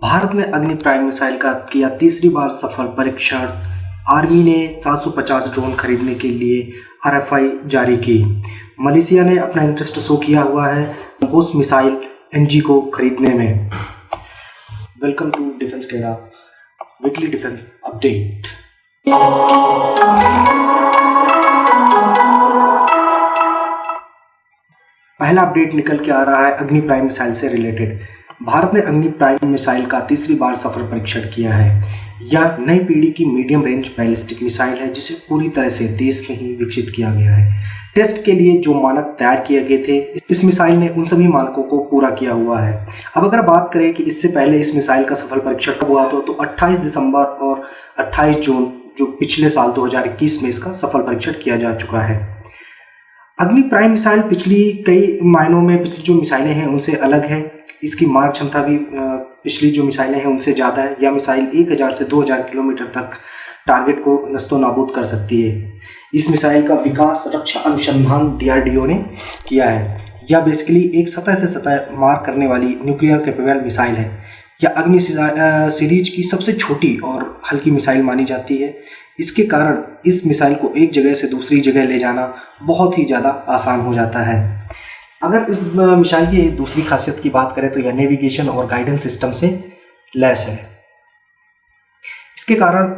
भारत ने Agni prime missile का किया तीसरी बार सफल परीक्षण। आर्मी ने 750 ड्रोन खरीदने के लिए आरएफआई जारी की। मलेशिया ने अपना इंटरेस्ट शो किया हुआ है ब्रह्मोस मिसाइल एनजी को खरीदने में। Welcome to Defence Terra weekly defence update. पहला अपडेट निकल के आ रहा है अग्नि प्राइम मिसाइल से रिलेटेड। भारत ने अग्नि प्राइम मिसाइल का तीसरी बार सफल परीक्षण किया है। यह नई पीढ़ी की मीडियम रेंज बैलिस्टिक मिसाइल है जिसे पूरी तरह से देश में ही विकसित किया गया है। टेस्ट के लिए जो मानक तैयार किए गए थे, इस मिसाइल ने उन सभी मानकों को पूरा किया हुआ है। अब अगर बात करें कि इससे पहले इस मिसाइल का सफल परीक्षण कब हुआ तो 28 दिसंबर और 28 जून जो पिछले साल 2021 में इसका सफल परीक्षण किया जा चुका है। अग्नि प्राइम मिसाइल पिछली कई मायनों में पिछली जो मिसाइलें हैं उनसे अलग है। इसकी मार क्षमता भी पिछली जो मिसाइलें हैं उनसे ज़्यादा है। यह मिसाइल 1000 से 2000 किलोमीटर तक टारगेट को नस्तो नाबूद कर सकती है। इस मिसाइल का विकास रक्षा अनुसंधान DRDO ने किया है। यह बेसिकली एक सतह से सतह मार करने वाली न्यूक्लियर कैपेबल मिसाइल है। यह अग्नि सीरीज की सबसे छोटी और हल्की मिसाइल मानी जाती है। इसके कारण इस मिसाइल को एक जगह से दूसरी जगह ले जाना बहुत ही ज़्यादा आसान हो जाता है। अगर इस मिसाइल की दूसरी खासियत की बात करें तो यह नेविगेशन और गाइडेंस सिस्टम से लैस है। इसके कारण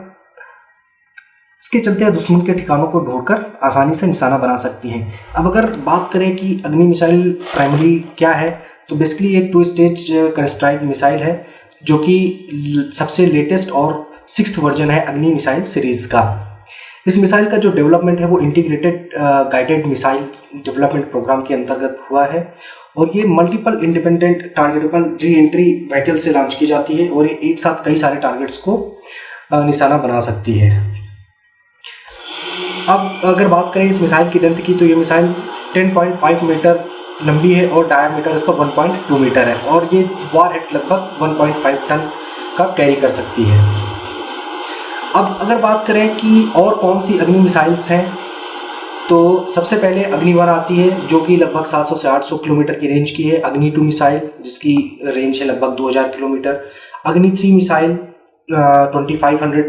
इसके चलते दुश्मन के ठिकानों को ढूंढकर आसानी से निशाना बना सकती हैं। अब अगर बात करें कि अग्नि मिसाइल प्राइमरी क्या है तो बेसिकली एक 2 स्टेज कंस्ट्राइड मिसाइल है जो कि सबसे लेटेस्ट और 6th वर्जन है अग्नि मिसाइल सीरीज का। इस मिसाइल का जो डेवलपमेंट है वो integrated guided missile development programme के अंतर्गत हुआ है और ये multiple independent targetable re entry vehicle से लॉन्च की जाती है और ये एक साथ कई सारे टारगेट्स को निशाना बना सकती है। अब अगर बात करें इस मिसाइल की लेंथ की तो ये मिसाइल 10.5 मीटर लंबी है और डायमीटर इसका 1.2 मीटर है और ये वॉरहेड लगभग 1.5 टन का कैरी कर सकती है। अब अगर बात करें कि और कौन सी अग्नि मिसाइल्स हैं तो सबसे पहले अग्नि 1 आती है जो कि लगभग 700 से 800 किलोमीटर की रेंज की है। अग्नि 2 मिसाइल जिसकी रेंज है लगभग 2000 किलोमीटर। अग्नि 3 मिसाइल 2500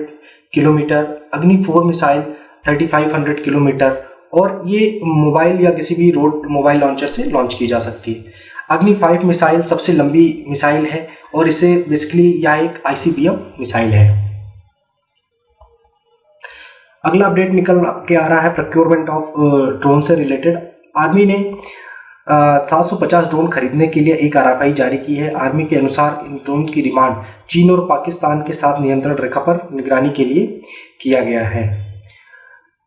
किलोमीटर। अग्नि 4 मिसाइल 3500 किलोमीटर और ये मोबाइल या किसी भी रोड मोबाइल लॉन्चर से लॉन्च की जा सकती है। अग्नि 5 मिसाइल सबसे लंबी मिसाइल है और इसे बेसिकली यह एक ICBM मिसाइल है। अगला अपडेट निकल के आ रहा है प्रोक्योरमेंट ऑफ ड्रोन से रिलेटेड। आर्मी ने 750 ड्रोन खरीदने के लिए एक RFI जारी की है। आर्मी के अनुसार इन ड्रोन की डिमांड चीन और पाकिस्तान के साथ नियंत्रण रेखा पर निगरानी के लिए किया गया है।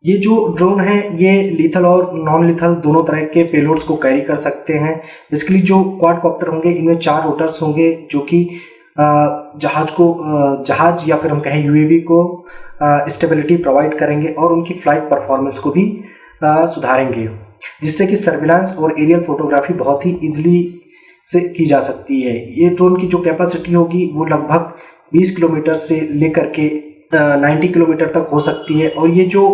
ये जो ड्रोन है ये लीथल और नॉन लीथल दोनों तरह के पेलोड्स को कैरी कर सकते हैं। बेसिकली जो क्वाडकॉप्टर होंगे इनमें 4 रोटर्स होंगे जो कि जहाज या फिर हम कहें UAV को स्टेबिलिटी प्रोवाइड करेंगे और उनकी फ्लाइट परफॉर्मेंस को भी सुधारेंगे जिससे कि सर्विलांस और एरियल फोटोग्राफी बहुत ही इजीली से की जा सकती है। ये ड्रोन की जो कैपेसिटी होगी वो लगभग 20 किलोमीटर से लेकर के 90 किलोमीटर तक हो सकती है और ये जो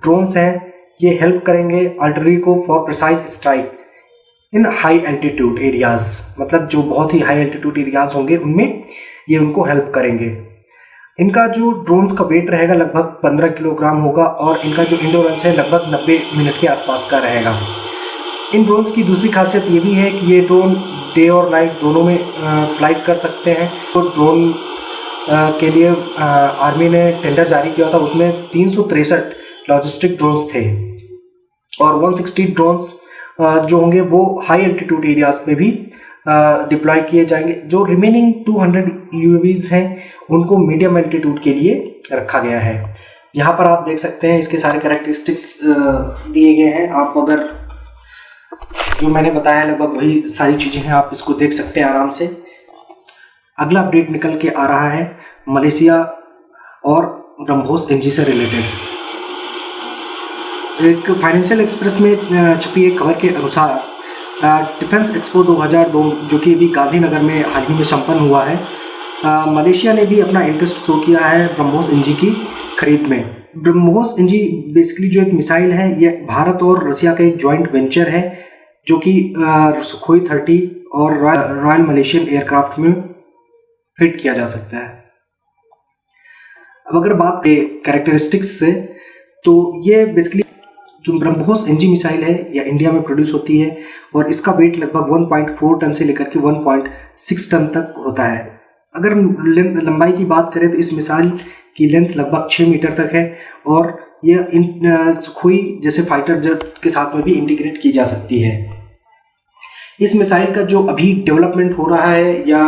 ड्रोन्स हैं ये हेल्प करेंगे आर्टिलरी को for precise strike in high altitude areas. मतलब जो बहुत ही हाई एल्टीट्यूड एरियाज होंगे उनमें ये उनको हेल्प करेंगे। इनका जो ड्रोन्स का वेट रहेगा लगभग 15 किलोग्राम होगा और इनका जो इंडोरेंस है लगभग 90 मिनट के आसपास का रहेगा। इन ड्रोन्स की दूसरी खासियत ये भी है कि ये ड्रोन डे और नाइट दोनों में फ्लाइट कर सकते हैं। तो ड्रोन के लिए आर्मी ने टेंडर जारी किया था, उसमें 363 लॉजिस्टिक ड्रोन्स थे और 160 ड्रोन्स जो होंगे वो हाई एल्टीट्यूड एरियाज पे भी डिप्लॉय किए जाएंगे। जो रिमेनिंग 200 UAVs हैं उनको मीडियम एल्टीट्यूड के लिए रखा गया है। यहाँ पर आप देख सकते हैं इसके सारे कैरेक्टरिस्टिक्स दिए गए हैं। आप अगर जो मैंने बताया लगभग वही सारी चीज़ें हैं, आप इसको देख सकते हैं आराम से। अगला अपडेट निकल के आ रहा है मलेशिया और ब्रह्मोस एनजी से रिलेटेड। एक फाइनेंशियल एक्सप्रेस में छपी एक खबर के अनुसार डिफेंस एक्सपो 2002 जो कि अभी गांधीनगर में हाल ही में संपन्न हुआ है, मलेशिया ने भी अपना इंटरेस्ट शो किया है ब्रह्मोस एनजी की खरीद में। ब्रह्मोस एनजी बेसिकली जो एक मिसाइल है ये भारत और रशिया का एक जॉइंट वेंचर है जो कि सुखोई 30 और रॉयल मलेशियन एयरक्राफ्ट में फिट किया जा सकता है। अब अगर बात करें कैरेक्टरिस्टिक्स से, तो ये बेसिकली जो ब्रह्मोस एनजी मिसाइल है या इंडिया में प्रोड्यूस होती है और इसका वेट लगभग 1.4 टन से लेकर के 1.6 टन तक होता है। अगर लंबाई की बात करें तो इस मिसाइल की लेंथ लगभग 6 मीटर तक है और यह सुखोई जैसे फाइटर जेट के साथ में भी इंटीग्रेट की जा सकती है। इस मिसाइल का जो अभी डेवलपमेंट हो रहा है या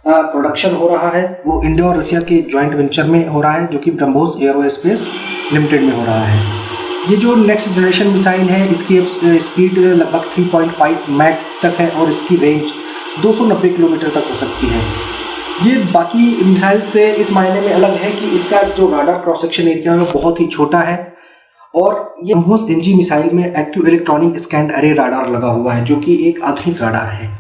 प्रोडक्शन हो रहा है वो इंडिया और रशिया के जॉइंट वेंचर में हो रहा है, जो कि ब्रह्मोस एरोस्पेस लिमिटेड में हो रहा है। ये जो नेक्स्ट जनरेशन मिसाइल है इसकी स्पीड लगभग 3.5 मैक तक है और इसकी रेंज 290 किलोमीटर तक हो सकती है। ये बाकी मिसाइल से इस मायने में अलग है कि इसका जो राडार क्रॉस सेक्शन एरिया है बहुत ही छोटा है और ये ब्रह्मोस एनजी मिसाइल में एक्टिव इलेक्ट्रॉनिक स्कैन अरे राडार लगा हुआ है, जो कि एक आधुनिक राडार है।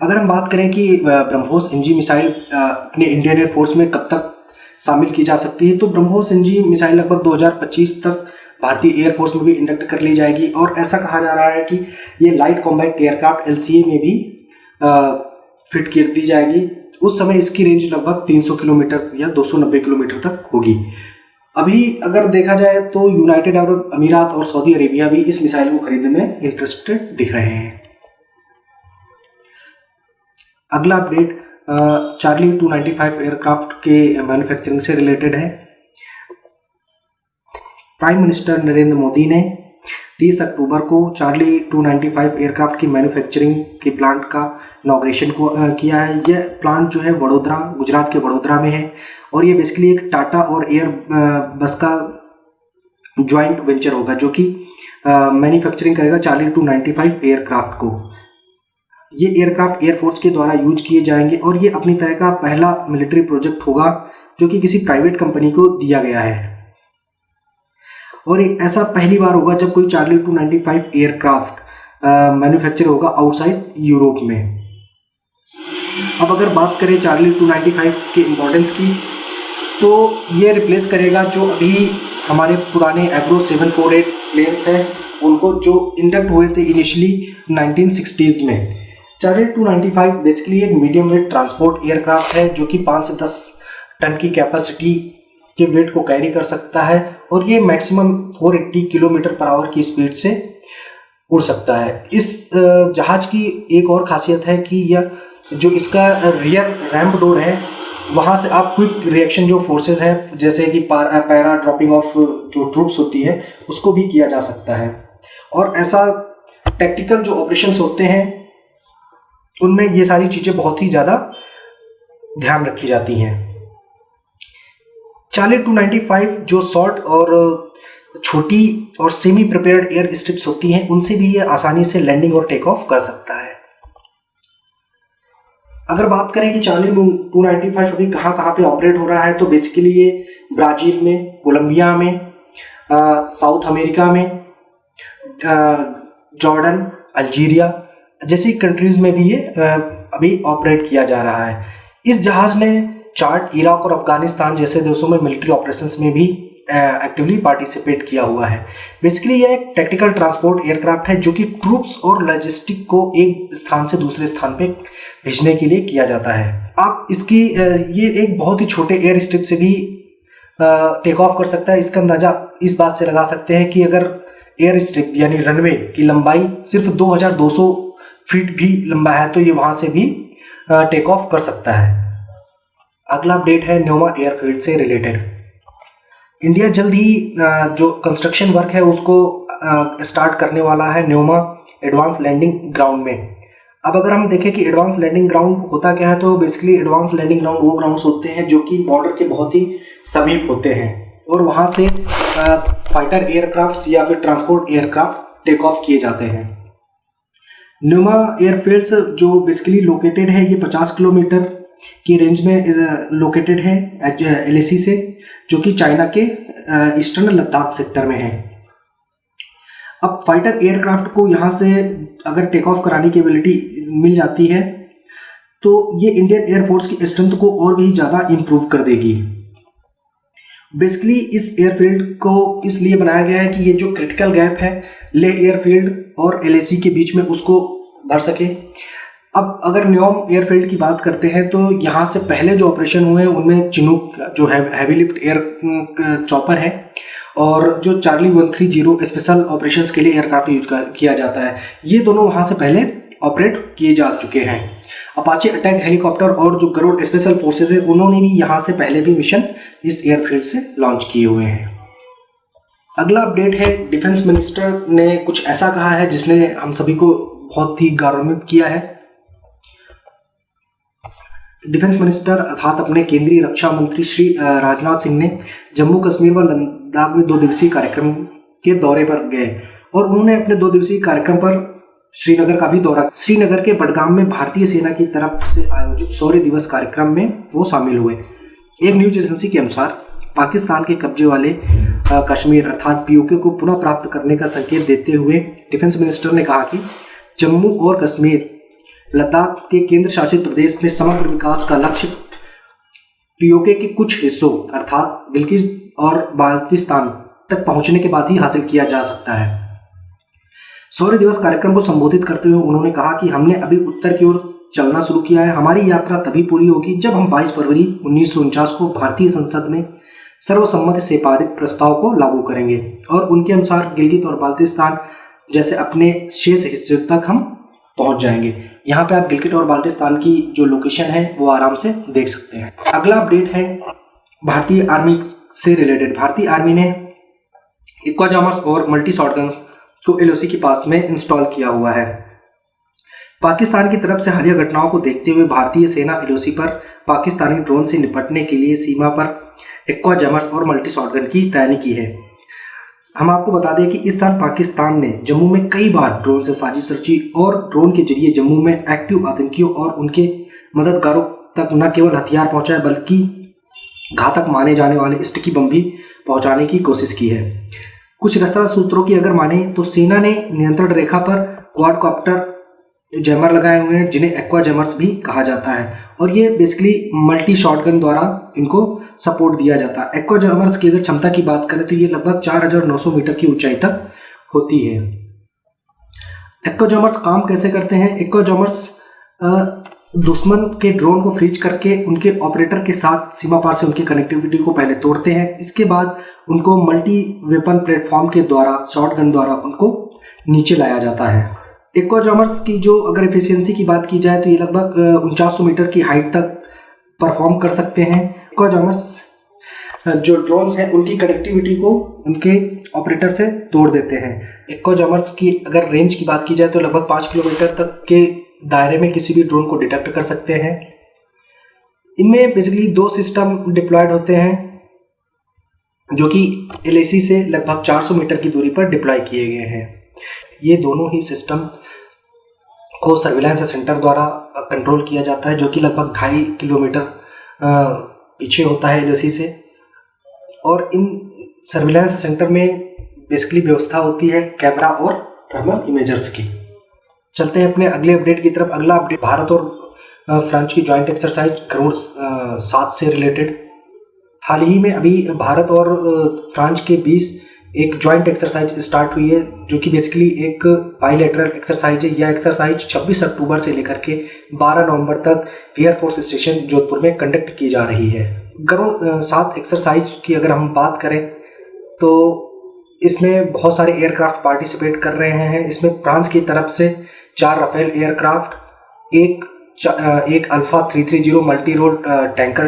अगर हम बात करें कि ब्रह्मोस एनजी मिसाइल अपने इंडियन एयरफोर्स में कब तक शामिल की जा सकती है, तो ब्रह्मोस एनजी मिसाइल लगभग 2025 तक भारतीय एयरफोर्स में भी इंडक्ट कर ली जाएगी और ऐसा कहा जा रहा है कि ये लाइट कॉम्बैट एयरक्राफ्ट LCA में भी फिट कर दी जाएगी। उस समय इसकी रेंज लगभग 300 किलोमीटर या 290 किलोमीटर तक होगी। अभी अगर देखा जाए तो यूनाइटेड अरब अमीरात और सऊदी अरेबिया भी इस मिसाइल को खरीदने में इंटरेस्टेड दिख रहे हैं। अगला अपडेट चार्ली 295 एयरक्राफ्ट के मैन्युफैक्चरिंग से रिलेटेड है। प्राइम मिनिस्टर नरेंद्र मोदी ने 30 अक्टूबर को चार्ली 295 एयरक्राफ्ट की मैन्युफैक्चरिंग के प्लांट का इनॉग्रेशन किया है। यह प्लांट जो है वडोदरा, गुजरात के वडोदरा में है और ये बेसिकली एक टाटा और एयर बस का जॉइंट वेंचर होगा, जो कि मैन्युफैक्चरिंग करेगा चार्ली 295 एयरक्राफ्ट को। ये एयरक्राफ्ट एयरफोर्स के द्वारा यूज किए जाएंगे और ये अपनी तरह का पहला मिलिट्री प्रोजेक्ट होगा जो कि किसी प्राइवेट कंपनी को दिया गया है और ऐसा पहली बार होगा जब कोई चार्ली 295 एयरक्राफ्ट मैन्युफैक्चर होगा आउटसाइड यूरोप में। अब अगर बात करें चार्ली 295 के इम्पोर्टेंस की, तो ये रिप्लेस करेगा जो अभी हमारे पुराने एग्रो 748 प्लेन्स हैं उनको, जो इंडक्ट हुए थे इनिशियली 1960s में। चार्ली 295 बेसिकली एक मीडियम वेट ट्रांसपोर्ट एयरक्राफ्ट है जो कि 5 से 10 टन की कैपेसिटी के वेट को कैरी कर सकता है और ये मैक्सिमम 480 किलोमीटर पर आवर की स्पीड से उड़ सकता है। इस जहाज की एक और खासियत है कि यह जो इसका रियर रैंप डोर है वहाँ से आप क्विक रिएक्शन जो फोर्सेस हैं जैसे कि पैरा ड्रॉपिंग ऑफ जो ट्रूप्स होती है उसको भी किया जा सकता है और ऐसा टैक्टिकल जो ऑपरेशंस होते हैं उनमें ये सारी चीज़ें बहुत ही ज़्यादा ध्यान रखी जाती हैं। चार्ली 295 जो शॉर्ट और छोटी और सेमी प्रिपेयर्ड एयर स्ट्रिप्स होती हैं उनसे भी ये आसानी से लैंडिंग और टेक ऑफ कर सकता है। अगर बात करें कि चार्ली 295 अभी कहाँ कहाँ पे ऑपरेट हो रहा है, तो बेसिकली ये ब्राज़ील में, कोलंबिया में, साउथ अमेरिका में, जॉर्डन, अल्जीरिया जैसी कंट्रीज में भी ये अभी ऑपरेट किया जा रहा है। इस जहाज ने चाड, इराक और अफगानिस्तान जैसे देशों में मिलिट्री ऑपरेशंस में भी एक्टिवली पार्टिसिपेट किया हुआ है। बेसिकली यह एक टैक्टिकल ट्रांसपोर्ट एयरक्राफ्ट है जो कि ट्रूप्स और लॉजिस्टिक को एक स्थान से दूसरे स्थान पे भेजने के लिए किया जाता है। आप इसकी ये एक बहुत ही छोटे एयर स्ट्रिप से भी टेक ऑफ कर सकता है। इसका अंदाजा इस बात से लगा सकते हैं कि अगर एयर स्ट्रिप यानी रनवे की लंबाई सिर्फ 2200 फीट भी लंबा है तो ये वहाँ से भी टेक ऑफ कर सकता है। अगला अपडेट है न्योमा एयरफील्ड से रिलेटेड। इंडिया जल्द ही जो कंस्ट्रक्शन वर्क है उसको स्टार्ट करने वाला है न्योमा एडवांस लैंडिंग ग्राउंड में। अब अगर हम देखें कि एडवांस लैंडिंग ग्राउंड होता क्या है, तो बेसिकली एडवांस लैंडिंग ग्राउंड वो ग्राउंड्स होते हैं जो कि बॉर्डर के बहुत ही समीप होते हैं और वहाँ से फाइटर एयरक्राफ्ट या फिर ट्रांसपोर्ट एयरक्राफ्ट टेक ऑफ किए जाते हैं। न्योमा एयरफील्ड्स जो बेसिकली लोकेटेड है ये 50 किलोमीटर की रेंज में लोकेटेड है LAC से, जो कि चाइना के ईस्टर्न लद्दाख सेक्टर में है। अब फाइटर एयरक्राफ्ट को यहाँ से अगर टेक ऑफ कराने की एबिलिटी मिल जाती है तो ये इंडियन एयरफोर्स की स्ट्रेंथ को और भी ज़्यादा इम्प्रूव कर देगी। बेसिकली इस एयरफील्ड को इसलिए बनाया गया है कि ये जो क्रिटिकल गैप है लेह एयरफील्ड और LAC के बीच में उसको भर सके। अब अगर न्योम एयरफील्ड की बात करते हैं तो यहाँ से पहले जो ऑपरेशन हुए हैं उनमें चिनूक जो है हैवी लिफ्ट एयर चॉपर है, और जो चार्ली 130 स्पेशल ऑपरेशंस के लिए एयरक्राफ्ट यूज किया जाता है, ये दोनों वहाँ से पहले ऑपरेट किए जा चुके हैं। अपाचे अटैक हेलीकॉप्टर और जो गरुड़ स्पेशल फोर्सेज है उन्होंने भी यहाँ से पहले भी मिशन इस एयरफील्ड से लॉन्च किए हुए हैं। अगला अपडेट है, डिफेंस मिनिस्टर ने कुछ ऐसा कहा है जिसने हम सभी को बहुत ही गौरवान्वित किया है। डिफेंस मिनिस्टर अर्थात अपने केंद्रीय रक्षा मंत्री श्री राजनाथ सिंह ने जम्मू कश्मीर व लद्दाख में 2 दिवसीय कार्यक्रम के दौरे पर गए और उन्होंने अपने 2 दिवसीय कार्यक्रम पर श्रीनगर का भी दौरा। श्रीनगर के बडगाम में भारतीय सेना की तरफ से आयोजित शौर्य दिवस कार्यक्रम में वो शामिल हुए। एक न्यूज एजेंसी के अनुसार पाकिस्तान के कब्जे वाले कश्मीर अर्थात पीओके को पुनः प्राप्त करने का संकेत देते हुए डिफेंस मिनिस्टर ने कहा कि जम्मू और कश्मीर लद्दाख के केंद्र शासित प्रदेश में समग्र विकास का लक्ष्य पीओके के कुछ हिस्सों अर्थात गिलगित और बाल्टिस्तान तक पहुंचने के बाद ही हासिल किया जा सकता है। शौर्य दिवस कार्यक्रम को संबोधित करते हुए उन्होंने कहा कि हमने अभी उत्तर की ओर चलना शुरू किया है। हमारी यात्रा तभी पूरी होगी जब हम 22 फरवरी 1949 को भारतीय संसद में सर्वसम्मति से पारित प्रस्ताव को लागू करेंगे और उनके अनुसार गिलगित और बाल्टिस्तान जैसे अपने शेष हिस्सों तक हम पहुंच जाएंगे। यहाँ पे आप गिलगित और बाल्टिस्तान की जो लोकेशन है वो आराम से देख सकते हैं। अगला अपडेट है भारतीय आर्मी से रिलेटेड। भारतीय आर्मी ने एक्वाजामर्स और मल्टी शॉटगन्स को एलओसी के पास में इंस्टॉल किया हुआ है। पाकिस्तान की तरफ से हालिया घटनाओं को देखते हुए भारतीय सेना एलओसी पर पाकिस्तानी ड्रोन से निपटने के लिए सीमा पर एक्वाजामर्स और मल्टी शॉटगन की तैनाती की है। हम आपको बता दें कि इस साल पाकिस्तान ने जम्मू में कई बार ड्रोन से साजिश रची और ड्रोन के जरिए जम्मू में एक्टिव आतंकियों और उनके मददगारों तक न केवल हथियार पहुंचाए बल्कि घातक माने जाने वाले स्टिकी बम भी पहुंचाने की कोशिश की है। कुछ रसद सूत्रों की अगर माने तो सेना ने नियंत्रण रेखा पर क्वाडकॉप्टर जैमर लगाए हुए हैं जिन्हें एक्वा जैमर्स भी कहा जाता है, और ये बेसिकली मल्टी शॉटगन द्वारा इनको सपोर्ट दिया जाता है। एक्वा जैमर्स की अगर क्षमता की बात करें तो ये लगभग 4900 मीटर की ऊंचाई तक होती है। एक्वा जैमर्स काम कैसे करते हैं? एक्वा जैमर्स दुश्मन के ड्रोन को फ्रीज करके उनके ऑपरेटर के साथ सीमा पार से उनकी कनेक्टिविटी को पहले तोड़ते हैं। इसके बाद उनको मल्टी वेपन प्लेटफॉर्म के द्वारा शॉटगन द्वारा उनको नीचे लाया जाता है। एक्वा जैमर्स की जो अगर एफिशिएंसी की बात की जाए तो ये लगभग 4900 मीटर की हाइट तक परफॉर्म कर सकते हैं। एक्वा जैमर्स जो ड्रोन्स हैं उनकी कनेक्टिविटी को उनके ऑपरेटर से तोड़ देते हैं। एक्वा जैमर्स की अगर रेंज की बात की जाए तो लगभग 5 किलोमीटर तक के दायरे में किसी भी ड्रोन को डिटेक्ट कर सकते हैं। इनमें बेसिकली 2 सिस्टम डिप्लॉयड होते हैं जो कि एलएसी से लगभग 400 मीटर की दूरी पर डिप्लॉय किए गए हैं। ये दोनों ही सिस्टम को सर्विलांस सेंटर द्वारा कंट्रोल किया जाता है जो कि लगभग 2.5 किलोमीटर पीछे होता है एलएसी से, और इन सर्विलांस सेंटर में बेसिकली व्यवस्था होती है कैमरा और थर्मल इमेजर्स की। चलते हैं अपने अगले अपडेट की तरफ। अगला अपडेट भारत और फ्रांस की जॉइंट एक्सरसाइज गरुड़ 7 से रिलेटेड। हाल ही में अभी भारत और फ्रांस के बीच एक जॉइंट एक्सरसाइज स्टार्ट हुई है जो कि बेसिकली एक बाइलेटरल एक्सरसाइज है। यह एक्सरसाइज 26 अक्टूबर से लेकर के 12 नवंबर तक एयरफोर्स स्टेशन जोधपुर में कंडक्ट की जा रही है। गरुड़ 7 एक्सरसाइज की अगर हम बात करें तो इसमें बहुत सारे एयरक्राफ्ट पार्टिसिपेट कर रहे हैं। इसमें फ्रांस की तरफ से 4 राफेल एयरक्राफ्ट, एक alpha 330 multi role tanker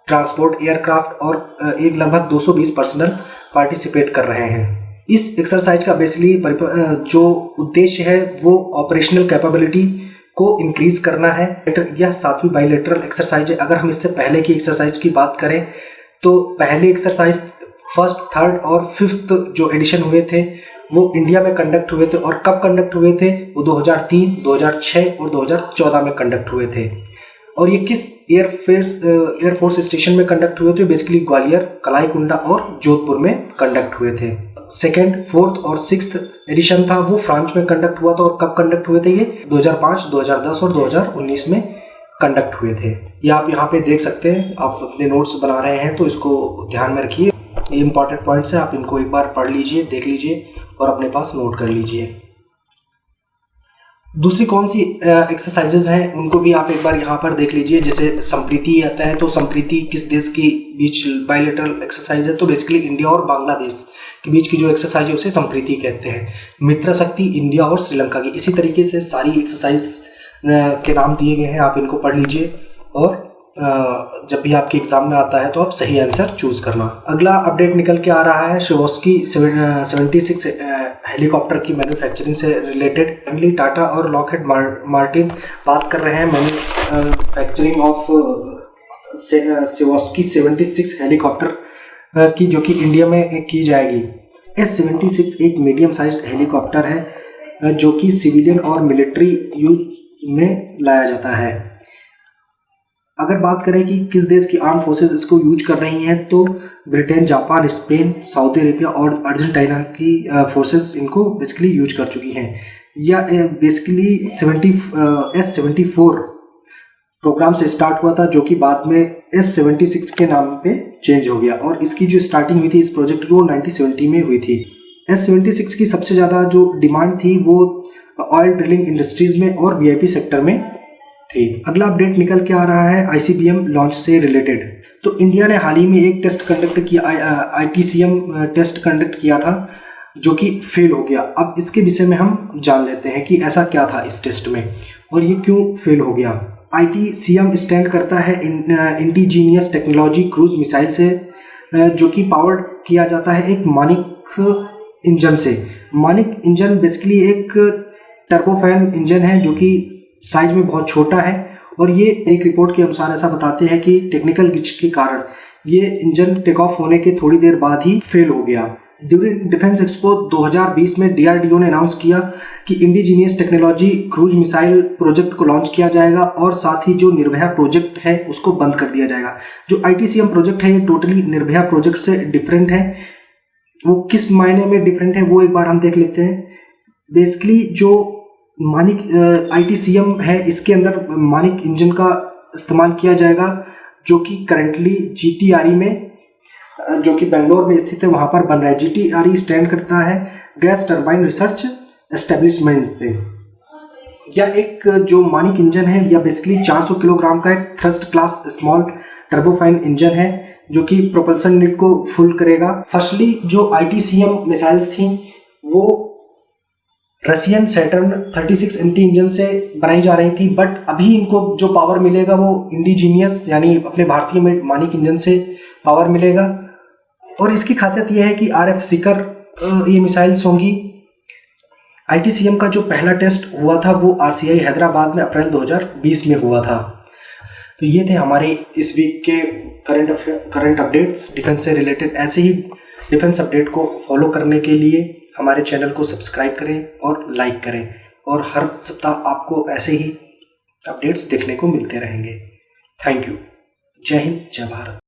transport aircraft और एक लगभग 220 पर्सनल पार्टिसिपेट कर रहे हैं। इस एक्सरसाइज का बेसिकली जो उद्देश्य है वो ऑपरेशनल कैपेबिलिटी को इंक्रीज करना है। यह 7वीं बाइलेटरल एक्सरसाइज है। अगर हम इससे पहले की एक्सरसाइज की बात करें तो पहले एक्सरसाइज 1st, 3rd और 5th जो एडिशन हुए थे वो इंडिया में कंडक्ट हुए थे, और कब कंडक्ट हुए थे वो 2003, 2006 और 2014 में कंडक्ट हुए थे। और ये किस एयरफोर्स स्टेशन में कंडक्ट हुए थे? बेसिकली ग्वालियर, कलाईकुंडा और जोधपुर में कंडक्ट हुए थे। 2nd, 4th और 6th एडिशन था वो फ्रांस में कंडक्ट हुआ था, और कब कंडक्ट हुए थे? ये 2005, 2010 और 2019 में कंडक्ट हुए थे। ये आप यहाँ पे देख सकते हैं। आप अपने नोट्स बना रहे हैं तो इसको ध्यान में रखिए। ये इंपॉर्टेंट पॉइंट्स है, आप इनको एक बार पढ़ लीजिए, देख लीजिए और अपने पास नोट कर लीजिए। दूसरी कौन सी एक्सरसाइजेज हैं उनको भी आप एक बार यहाँ पर देख लीजिए। जैसे संप्रीति आता है, तो संप्रीति किस देश के बीच बायलैटरल एक्सरसाइज है, तो बेसिकली इंडिया और बांग्लादेश के बीच की जो एक्सरसाइज है उसे संप्रीति कहते हैं। मित्र शक्ति इंडिया और श्रीलंका की। इसी तरीके से सारी एक्सरसाइज के नाम दिए गए हैं, आप इनको पढ़ लीजिए और जब भी आपके एग्जाम में आता है तो आप सही आंसर चूज करना। अगला अपडेट निकल के आ रहा है शिवोस्की 76 हेलीकॉप्टर की मैन्युफैक्चरिंग से रिलेटेड। फैमिली टाटा और लॉकहीड मार्टिन बात कर रहे हैं मैन्युफैक्चरिंग ऑफ शिवोस्की 76 हेलीकॉप्टर की, जो कि इंडिया में की जाएगी। S-76 एक मीडियम साइज्ड हेलीकॉप्टर है जो कि सिविलियन और मिलिट्री यूज में लाया जाता है। अगर बात करें कि किस देश की आर्म फोर्सेस इसको यूज कर रही हैं, तो Britain, Japan, Spain, Saudi Arabia और अर्जेंटीना की फोर्सेस इनको बेसिकली यूज कर चुकी हैं। या बेसिकली S-74 प्रोग्राम से स्टार्ट हुआ था, जो कि बाद में S-76 के नाम पे चेंज हो गया, और इसकी जो स्टार्टिंग हुई थी इस प्रोजेक्ट की वो 1970 में हुई थी। S-76 की सबसे ज़्यादा जो डिमांड थी वो ऑयल ड्रिलिंग इंडस्ट्रीज में और VIP सेक्टर में थी। अगला अपडेट निकल के आ रहा है ICBM लॉन्च से रिलेटेड। तो इंडिया ने हाल ही में एक टेस्ट कंडक्ट किया, ITCM टेस्ट कंडक्ट किया था, जो कि फेल हो गया। अब इसके विषय में हम जान लेते हैं कि ऐसा क्या था इस टेस्ट में और ये क्यों फेल हो गया। ITCM स्टैंड करता है इंडिजीनियस टेक्नोलॉजी क्रूज मिसाइल से, जो कि पावर्ड किया जाता है एक मानिक इंजन से। मानिक इंजन बेसिकली एक टर्बोफैन इंजन है जो कि साइज में बहुत छोटा है, और ये एक रिपोर्ट के अनुसार ऐसा बताते हैं कि टेक्निकल ग्लिच के कारण ये इंजन टेक ऑफ होने के थोड़ी देर बाद ही फेल हो गया। ड्यूरिंग डिफेंस एक्सपो 2020 में DRDO ने अनाउंस किया कि indigenous technology cruise missile project को लॉन्च किया जाएगा, और साथ ही जो निर्भया प्रोजेक्ट है उसको बंद कर दिया जाएगा। जो ITCM प्रोजेक्ट है ये टोटली निर्भया प्रोजेक्ट से डिफरेंट है। वो किस मायने में डिफरेंट है वो एक बार हम देख लेते हैं। बेसिकली जो मानिक ITCM है, इसके अंदर मानिक इंजन का इस्तेमाल किया जाएगा, जो कि करंटली GTRE में, जो कि बेंगलोर में स्थित है, वहाँ पर बन रहा है। GTRE स्टैंड करता है गैस टर्बाइन रिसर्च एस्टेब्लिशमेंट पे। या एक जो मानिक इंजन है या बेसिकली 400 किलोग्राम का एक thrust class small turbofan engine है, जो कि प्रोपल्सन नीड को फुल करेगा। फर्स्टली जो ITCM मिसाइल्स थी वो रशियन सैटर्न 36 MT इंजन से बनाई जा रही थी, बट अभी इनको जो पावर मिलेगा वो इंडिजीनियस यानी अपने भारतीय में मानिक इंजन से पावर मिलेगा। और इसकी खासियत यह है कि RF सीकर ये मिसाइल्स होंगी। ITCM का जो पहला टेस्ट हुआ था वो RCI हैदराबाद में अप्रैल 2020 में हुआ था। तो ये थे हमारे इस वीक के करंट अपडेट्स डिफेंस से रिलेटेड। ऐसे ही डिफेंस अपडेट को फॉलो करने के लिए हमारे चैनल को सब्सक्राइब करें और लाइक करें, और हर सप्ताह आपको ऐसे ही अपडेट्स देखने को मिलते रहेंगे। Thank you. जय हिंद, जय भारत।